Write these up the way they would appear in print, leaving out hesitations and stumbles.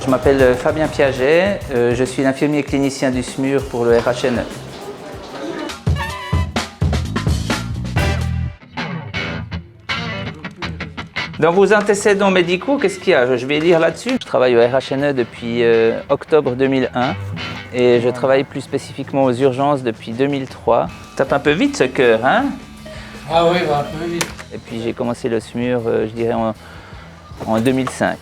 Je m'appelle Fabien Piaget, je suis l'infirmier clinicien du SMUR pour le RHNE. Dans vos antécédents médicaux, qu'est-ce qu'il y a? Je vais lire là-dessus. Je travaille au RHNE depuis octobre 2001 et je travaille plus spécifiquement aux urgences depuis 2003. Ça tape un peu vite ce cœur, hein? Ah oui, un peu vite. Et puis j'ai commencé le SMUR, je dirais, en 2005.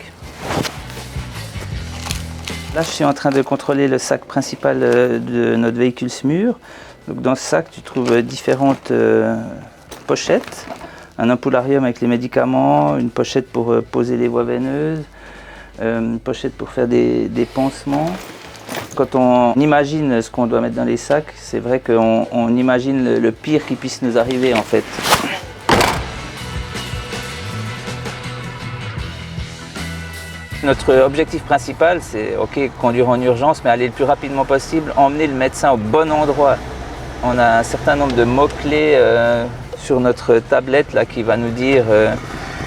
Là, je suis en train de contrôler le sac principal de notre véhicule SMUR. Donc, dans ce sac, tu trouves différentes pochettes. Un ampoularium avec les médicaments, une pochette pour poser les voies veineuses, une pochette pour faire des pansements. Quand on imagine ce qu'on doit mettre dans les sacs, c'est vrai qu'on imagine le pire qui puisse nous arriver en fait. Notre objectif principal, c'est conduire en urgence, mais aller le plus rapidement possible, emmener le médecin au bon endroit. On a un certain nombre de mots-clés sur notre tablette là, qui va nous dire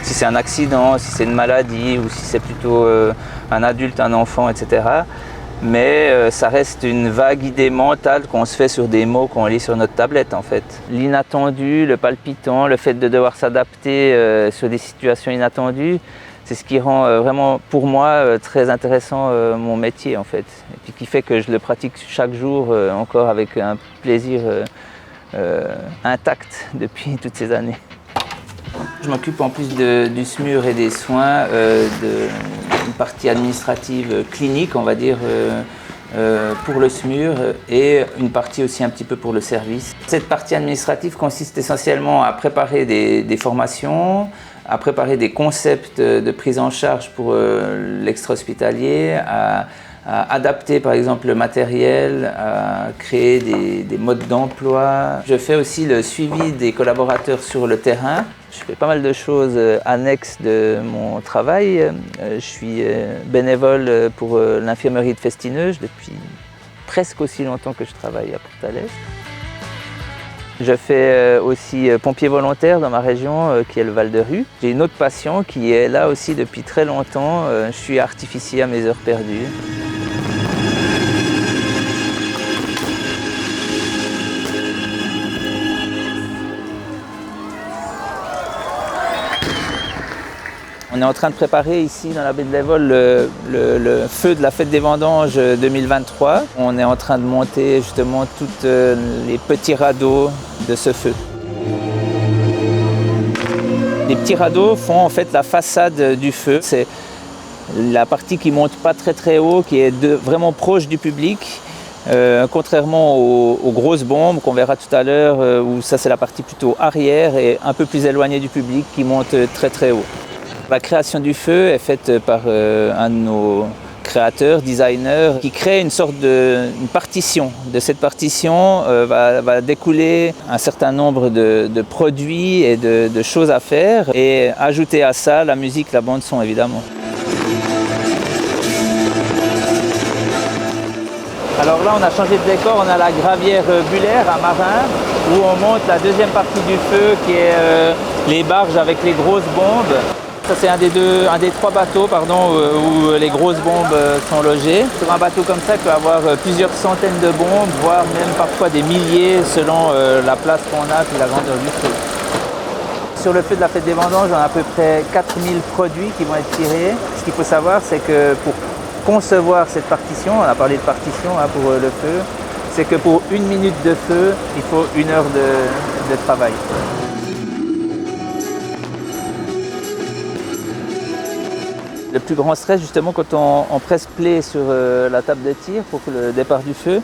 si c'est un accident, si c'est une maladie ou si c'est plutôt un adulte, un enfant, etc. Mais ça reste une vague idée mentale qu'on se fait sur des mots qu'on lit sur notre tablette en fait. L'inattendu, le palpitant, le fait de devoir s'adapter sur des situations inattendues, c'est ce qui rend vraiment pour moi très intéressant mon métier en fait. Et puis qui fait que je le pratique chaque jour encore avec un plaisir intact depuis toutes ces années. Je m'occupe en plus du SMUR et des soins d'une partie administrative clinique, on va dire, pour le SMUR et une partie aussi un petit peu pour le service. Cette partie administrative consiste essentiellement à préparer des formations, à préparer des concepts de prise en charge pour l'extra-hospitalier, à adapter par exemple le matériel, à créer des modes d'emploi. Je fais aussi le suivi des collaborateurs sur le terrain. Je fais pas mal de choses annexes de mon travail. Je suis bénévole pour l'infirmerie de Festineuge depuis presque aussi longtemps que je travaille à Portalès. Je fais aussi pompier volontaire dans ma région qui est le Val de Ruz. J'ai une autre passion qui est là aussi depuis très longtemps. Je suis artificier à mes heures perdues. On est en train de préparer ici dans la baie de l'Évole le feu de la fête des vendanges 2023. On est en train de monter justement tous les petits radeaux de ce feu. Les petits radeaux font en fait la façade du feu. C'est la partie qui monte pas très haut, qui est vraiment proche du public. Contrairement aux grosses bombes qu'on verra tout à l'heure, où ça c'est la partie plutôt arrière et un peu plus éloignée du public qui monte très haut. La création du feu est faite par un de nos créateurs, designers, qui crée une sorte une partition. De cette partition va découler un certain nombre de produits et de choses à faire et ajouter à ça la musique, la bande son évidemment. Alors là on a changé de décor, on a la gravière Buller à Marin où on monte la deuxième partie du feu qui est les barges avec les grosses bombes. Ça c'est un des trois bateaux où les grosses bombes sont logées. Sur un bateau comme ça, il peut y avoir plusieurs centaines de bombes, voire même parfois des milliers selon la place qu'on a et la grandeur du feu. Sur le feu de la fête des vendanges, on a à peu près 4000 produits qui vont être tirés. Ce qu'il faut savoir, c'est que pour concevoir cette partition, on a parlé de partition pour le feu, c'est que pour 1 minute de feu, il faut 1 heure de travail. Le plus grand stress, justement, quand on presse play sur la table de tir pour le départ du feu,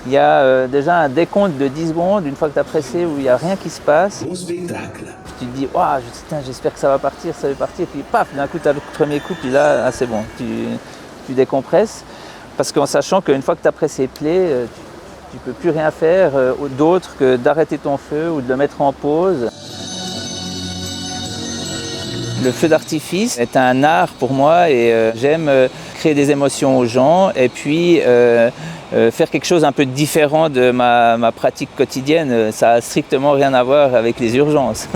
il y a déjà un décompte de 10 secondes, une fois que tu as pressé, où il n'y a rien qui se passe. Bon spectacle. Tu te dis, oh, j'espère que ça va partir, puis paf, d'un coup, tu as le premier coup, puis là, c'est bon, tu décompresses. Parce qu'en sachant qu'une fois que tu as pressé play, tu ne peux plus rien faire d'autre que d'arrêter ton feu ou de le mettre en pause. Le feu d'artifice est un art pour moi et j'aime créer des émotions aux gens et puis faire quelque chose un peu différent de ma pratique quotidienne. Ça n'a strictement rien à voir avec les urgences.